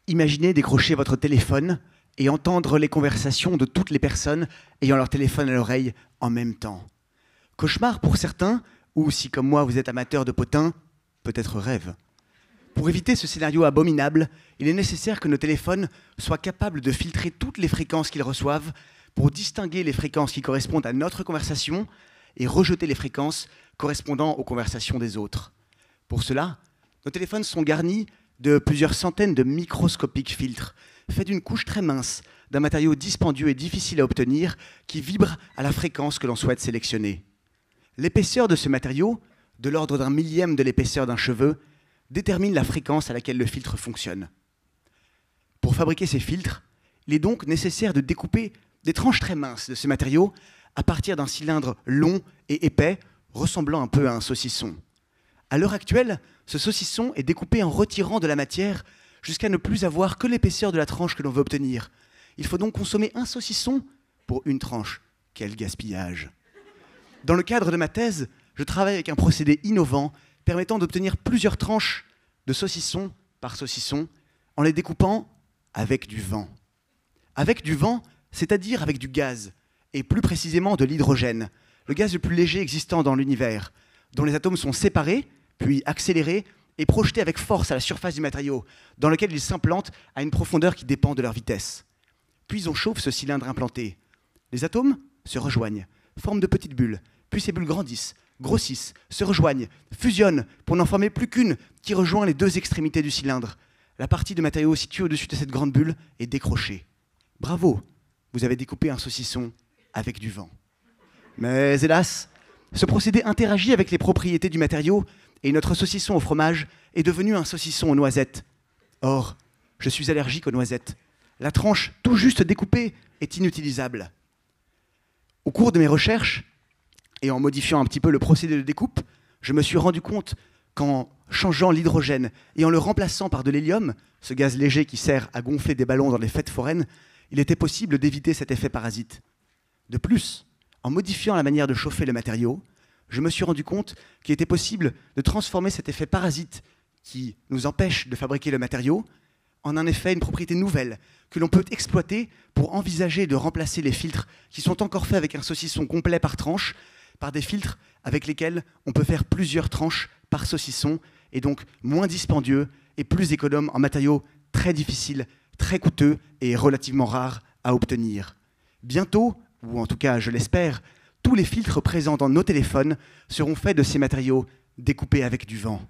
Imaginez décrocher votre téléphone et entendre les conversations de toutes les personnes ayant leur téléphone à l'oreille en même temps. Cauchemar pour certains, ou si comme moi vous êtes amateur de potins, peut-être rêve. Pour éviter ce scénario abominable, il est nécessaire que nos téléphones soient capables de filtrer toutes les fréquences qu'ils reçoivent pour distinguer les fréquences qui correspondent à notre conversation et rejeter les fréquences correspondant aux conversations des autres. Pour cela, nos téléphones sont garnis de plusieurs centaines de microscopiques filtres, faits d'une couche très mince, d'un matériau dispendieux et difficile à obtenir, qui vibre à la fréquence que l'on souhaite sélectionner. L'épaisseur de ce matériau, de l'ordre d'un millième de l'épaisseur d'un cheveu, détermine la fréquence à laquelle le filtre fonctionne. Pour fabriquer ces filtres, il est donc nécessaire de découper des tranches très minces de ce matériau à partir d'un cylindre long et épais, ressemblant un peu à un saucisson. À l'heure actuelle, ce saucisson est découpé en retirant de la matière jusqu'à ne plus avoir que l'épaisseur de la tranche que l'on veut obtenir. Il faut donc consommer un saucisson pour une tranche. Quel gaspillage! Dans le cadre de ma thèse, je travaille avec un procédé innovant permettant d'obtenir plusieurs tranches de saucisson par saucisson en les découpant avec du vent. Avec du vent, c'est-à-dire avec du gaz, et plus précisément de l'hydrogène, le gaz le plus léger existant dans l'univers, dont les atomes sont séparés, puis accélérés et projetés avec force à la surface du matériau, dans lequel ils s'implantent à une profondeur qui dépend de leur vitesse. Puis on chauffe ce cylindre implanté. Les atomes se rejoignent, forment de petites bulles, puis ces bulles grandissent, grossissent, se rejoignent, fusionnent pour n'en former plus qu'une qui rejoint les deux extrémités du cylindre. La partie de matériau située au-dessus de cette grande bulle est décrochée. Bravo, vous avez découpé un saucisson avec du vent. Mais hélas, ce procédé interagit avec les propriétés du matériau et notre saucisson au fromage est devenu un saucisson aux noisettes. Or, je suis allergique aux noisettes. La tranche tout juste découpée est inutilisable. Au cours de mes recherches, et en modifiant un petit peu le procédé de découpe, je me suis rendu compte qu'en changeant l'hydrogène et en le remplaçant par de l'hélium, ce gaz léger qui sert à gonfler des ballons dans les fêtes foraines, il était possible d'éviter cet effet parasite. De plus, en modifiant la manière de chauffer le matériau, je me suis rendu compte qu'il était possible de transformer cet effet parasite qui nous empêche de fabriquer le matériau en un effet, une propriété nouvelle que l'on peut exploiter pour envisager de remplacer les filtres qui sont encore faits avec un saucisson complet par tranche par des filtres avec lesquels on peut faire plusieurs tranches par saucisson et donc moins dispendieux et plus économe en matériaux très difficiles, très coûteux et relativement rares à obtenir. Bientôt, ou en tout cas je l'espère, tous les filtres présents dans nos téléphones seront faits de ces matériaux découpés avec du vent.